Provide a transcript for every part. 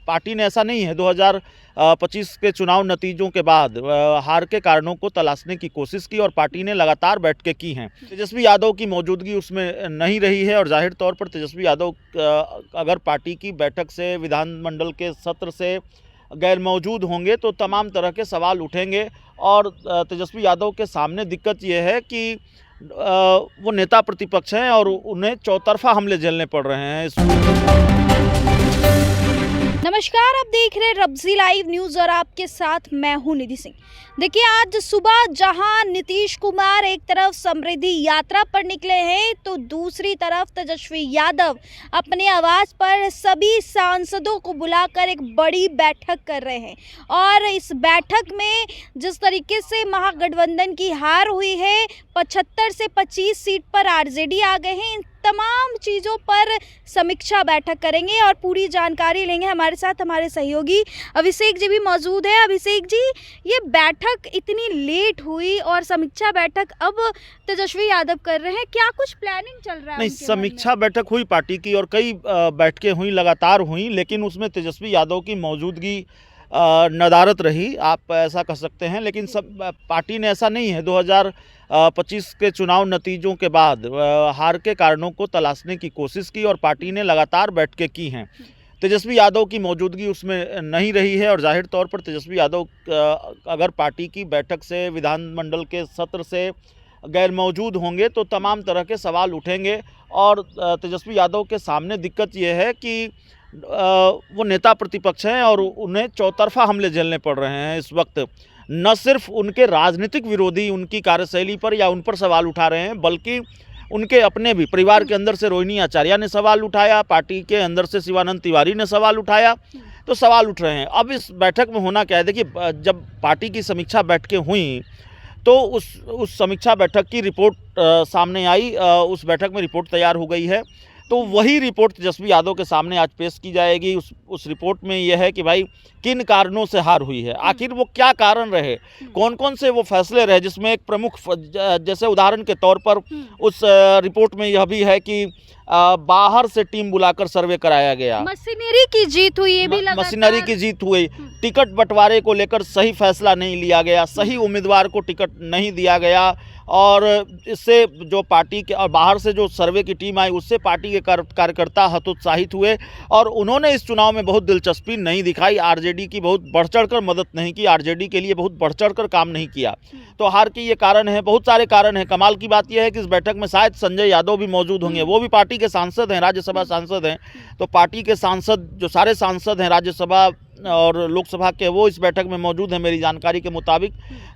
Party ने ऐसा नहीं है 2025 के चुनाव नतीजों के बाद हार के कारणों को तलाशने की कोशिश की और पार्टी ने लगातार बैठकें की हैं। तेजस्वी यादव की मौजूदगी उसमें नहीं रही है और जाहिर तौर पर तेजस्वी यादव अगर पार्टी की बैठक से, विधानमंडल के सत्र से गैर मौजूद होंगे तो तमाम तरह के सवाल उठेंगे। और तेजस्वी यादव के सामने दिक्कत यह है कि वो नेता प्रतिपक्ष हैं और उन्हें चौतरफा हमले झेलने पड़ रहे हैं। नमस्कार, आप देख रहे हैं रब्जी लाइव न्यूज़ और आपके साथ मैं हूं निधि सिंह। देखिए, आज सुबह जहां नीतीश कुमार एक तरफ समृद्धि यात्रा पर निकले हैं तो दूसरी तरफ तेजस्वी यादव अपने आवाज़ पर सभी सांसदों को बुलाकर एक बड़ी बैठक कर रहे हैं। और इस बैठक में जिस तरीके से महागठबंधन की हार हुई है, 75 से 25 सीट पर आरजेडी आ गए हैं, तमाम चीज़ों पर समीक्षा बैठक करेंगे और पूरी जानकारी लेंगे। हमारे साथ हमारे सहयोगी अभिषेक जी भी मौजूद है। अभिषेक जी, ये बैठक इतनी लेट हुई और समीक्षा बैठक अब तेजस्वी यादव कर रहे हैं, क्या कुछ प्लानिंग चल रहा है? नहीं, समीक्षा बैठक हुई पार्टी की और कई बैठकें हुई, लगातार हुई, लेकिन उसमें तेजस्वी यादव की मौजूदगी नदारत रही, आप ऐसा कह सकते हैं। लेकिन सब पार्टी ने ऐसा नहीं है 2025 के चुनाव नतीजों के बाद हार के कारणों को तलाशने की कोशिश की और पार्टी ने लगातार बैठकें की हैं। तेजस्वी यादव की मौजूदगी उसमें नहीं रही है और जाहिर तौर पर तेजस्वी यादव अगर पार्टी की बैठक से, विधानमंडल के सत्र से गैर मौजूद होंगे तो तमाम तरह के सवाल उठेंगे। और तेजस्वी यादव के सामने दिक्कत यह है कि वो नेता प्रतिपक्ष हैं और उन्हें चौतरफा हमले झेलने पड़ रहे हैं इस वक्त। न सिर्फ उनके राजनीतिक विरोधी उनकी कार्यशैली पर या उन पर सवाल उठा रहे हैं, बल्कि उनके अपने भी परिवार के अंदर से रोहिणी आचार्य ने सवाल उठाया, पार्टी के अंदर से शिवानंद तिवारी ने सवाल उठाया, तो सवाल उठ रहे हैं। अब इस बैठक में होना क्या है, देखिए, जब पार्टी की समीक्षा बैठकें हुई तो उस समीक्षा बैठक की रिपोर्ट सामने आई, उस बैठक में रिपोर्ट तैयार हो गई है, तो वही रिपोर्ट तेजस्वी यादव के सामने आज पेश की जाएगी। उस रिपोर्ट में यह है कि भाई किन कारणों से हार हुई है, आखिर वो क्या कारण रहे, कौन कौन से वो फैसले रहे, जिसमें एक प्रमुख, जैसे उदाहरण के तौर पर उस रिपोर्ट में यह भी है कि बाहर से टीम बुलाकर सर्वे कराया गया, मशीनरी की जीत हुई, ये भी मशीनरी की जीत हुई, टिकट बंटवारे को लेकर सही फैसला नहीं लिया गया, सही उम्मीदवार को टिकट नहीं दिया गया, और इससे जो पार्टी के और बाहर से जो सर्वे की टीम आई उससे पार्टी के कार्यकर्ता हतोत्साहित हुए और उन्होंने इस चुनाव में बहुत दिलचस्पी नहीं दिखाई, आरजेडी की बहुत बढ़ चढ़कर मदद नहीं की, आरजेडी के लिए बहुत बढ़ चढ़कर काम नहीं किया। तो हार के ये कारण है, बहुत सारे कारण हैं। कमाल की बात यह है कि इस बैठक में शायद संजय यादव भी मौजूद होंगे, वो भी पार्टी के सांसद हैं, राज्यसभा सांसद हैं। तो पार्टी के सांसद, जो सारे सांसद हैं राज्यसभा और लोकसभा के, वो इस बैठक में मौजूद हैं मेरी जानकारी के मुताबिक।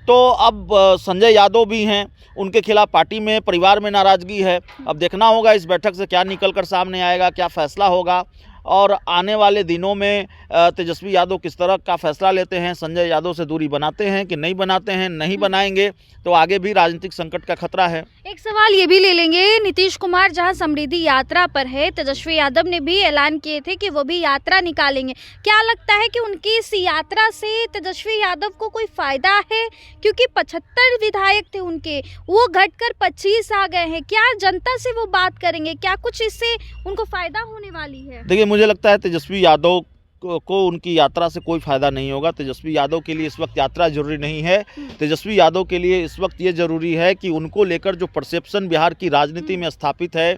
तो अब संजय यादव भी हैं, उनके खिलाफ पार्टी में, परिवार में नाराज़गी है। अब देखना होगा इस बैठक से क्या निकल कर सामने आएगा, क्या फैसला होगा और आने वाले दिनों में तेजस्वी यादव किस तरह का फैसला लेते हैं, संजय यादव से दूरी बनाते हैं कि नहीं बनाते हैं, नहीं बनाएंगे तो आगे भी राजनीतिक संकट का खतरा है। एक सवाल ये भी ले लेंगे, नीतीश कुमार जहां समृद्धि यात्रा पर है, तेजस्वी यादव ने भी ऐलान किए थे कि वो भी यात्रा निकालेंगे, क्या लगता है कि उनकी इस यात्रा से तेजस्वी यादव को कोई फायदा है? क्योंकि 75 विधायक थे उनके, वो घटकर 25 आ गए हैं, क्या जनता से वो बात करेंगे, क्या कुछ इससे उनको फायदा होने वाली है? देखिए, मुझे लगता है तेजस्वी यादव को उनकी यात्रा से कोई फ़ायदा नहीं होगा। तेजस्वी यादव के लिए इस वक्त यात्रा जरूरी नहीं है। तेजस्वी यादव के लिए इस वक्त ये ज़रूरी है कि उनको लेकर जो परसेप्शन बिहार की राजनीति में स्थापित है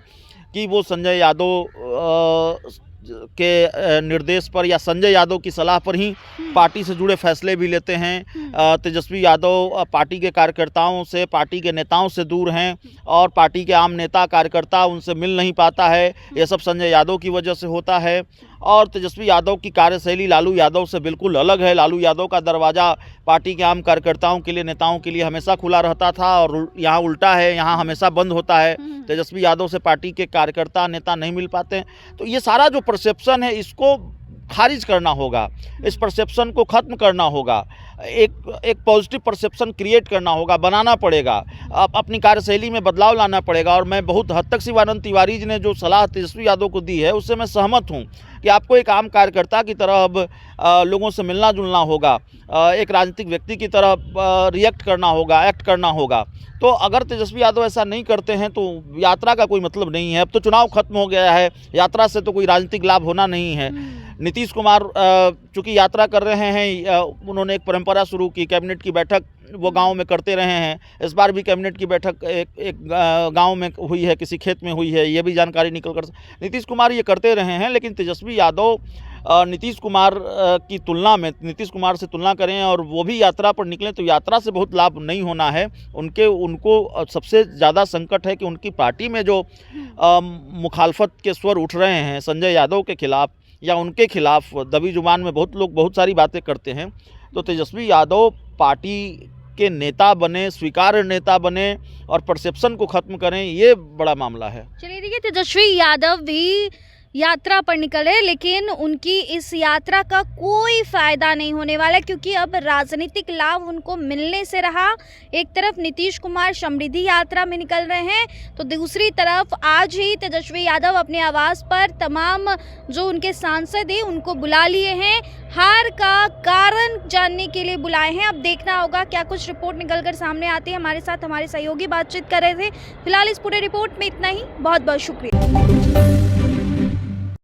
कि वो संजय यादव के निर्देश पर या संजय यादव की सलाह पर ही पार्टी से जुड़े फैसले भी लेते हैं। तेजस्वी यादव पार्टी के कार्यकर्ताओं से, पार्टी के नेताओं से दूर हैं और पार्टी के आम नेता कार्यकर्ता उनसे मिल नहीं पाता है, ये सब संजय यादव की वजह से होता है। और तेजस्वी यादव की कार्यशैली लालू यादव से बिल्कुल अलग है। लालू यादव का दरवाज़ा पार्टी के आम कार्यकर्ताओं के लिए, नेताओं के लिए हमेशा खुला रहता था और यहाँ उल्टा है, यहाँ हमेशा बंद होता है। तेजस्वी यादव से पार्टी के कार्यकर्ता, नेता नहीं मिल पाते हैं। तो ये सारा जो परसेप्शन है इसको खारिज करना होगा, इस परसेप्शन को ख़त्म करना होगा, एक पॉजिटिव परसेप्शन क्रिएट करना होगा, बनाना पड़ेगा, अपनी कार्यशैली में बदलाव लाना पड़ेगा। और मैं बहुत हद तक शिवानंद तिवारी जी ने जो सलाह तेजस्वी यादव को दी है उससे मैं सहमत हूँ। कि आपको एक आम कार्यकर्ता की तरह अब लोगों से मिलना जुलना होगा, एक राजनीतिक व्यक्ति की तरह रिएक्ट करना होगा, एक्ट करना होगा। तो अगर तेजस्वी यादव ऐसा नहीं करते हैं तो यात्रा का कोई मतलब नहीं है। अब तो चुनाव खत्म हो गया है, यात्रा से तो कोई राजनीतिक लाभ होना नहीं है। नीतीश कुमार चूँकि यात्रा कर रहे हैं, उन्होंने एक परंपरा शुरू की, कैबिनेट की बैठक वो गांव में करते रहे हैं। इस बार भी कैबिनेट की बैठक एक गांव में हुई है, किसी खेत में हुई है, ये भी जानकारी निकल कर नीतीश कुमार ये करते रहे हैं। लेकिन तेजस्वी यादव नीतीश कुमार की तुलना में, नीतीश कुमार से तुलना करें और वो भी यात्रा पर निकलें तो यात्रा से बहुत लाभ नहीं होना है। उनको सबसे ज़्यादा संकट है कि उनकी पार्टी में जो मुखालफत के स्वर उठ रहे हैं संजय यादव के खिलाफ या उनके खिलाफ, दबी जुबान में बहुत लोग बहुत सारी बातें करते हैं। तो तेजस्वी यादव पार्टी के नेता बने, स्वीकार्य नेता बने और परसेप्शन को खत्म करें, ये बड़ा मामला है। चलिए देखिए, तेजस्वी यादव भी यात्रा पर निकले, लेकिन उनकी इस यात्रा का कोई फायदा नहीं होने वाला, क्योंकि अब राजनीतिक लाभ उनको मिलने से रहा। एक तरफ नीतीश कुमार समृद्धि यात्रा में निकल रहे हैं, तो दूसरी तरफ आज ही तेजस्वी यादव अपने आवास पर तमाम जो उनके सांसद हैं उनको बुला लिए हैं, हार का कारण जानने के लिए बुलाए हैं। अब देखना होगा क्या कुछ रिपोर्ट निकलकर सामने आती है। हमारे साथ हमारे सहयोगी बातचीत कर रहे थे। फिलहाल इस पूरे रिपोर्ट में इतना ही। बहुत बहुत शुक्रिया।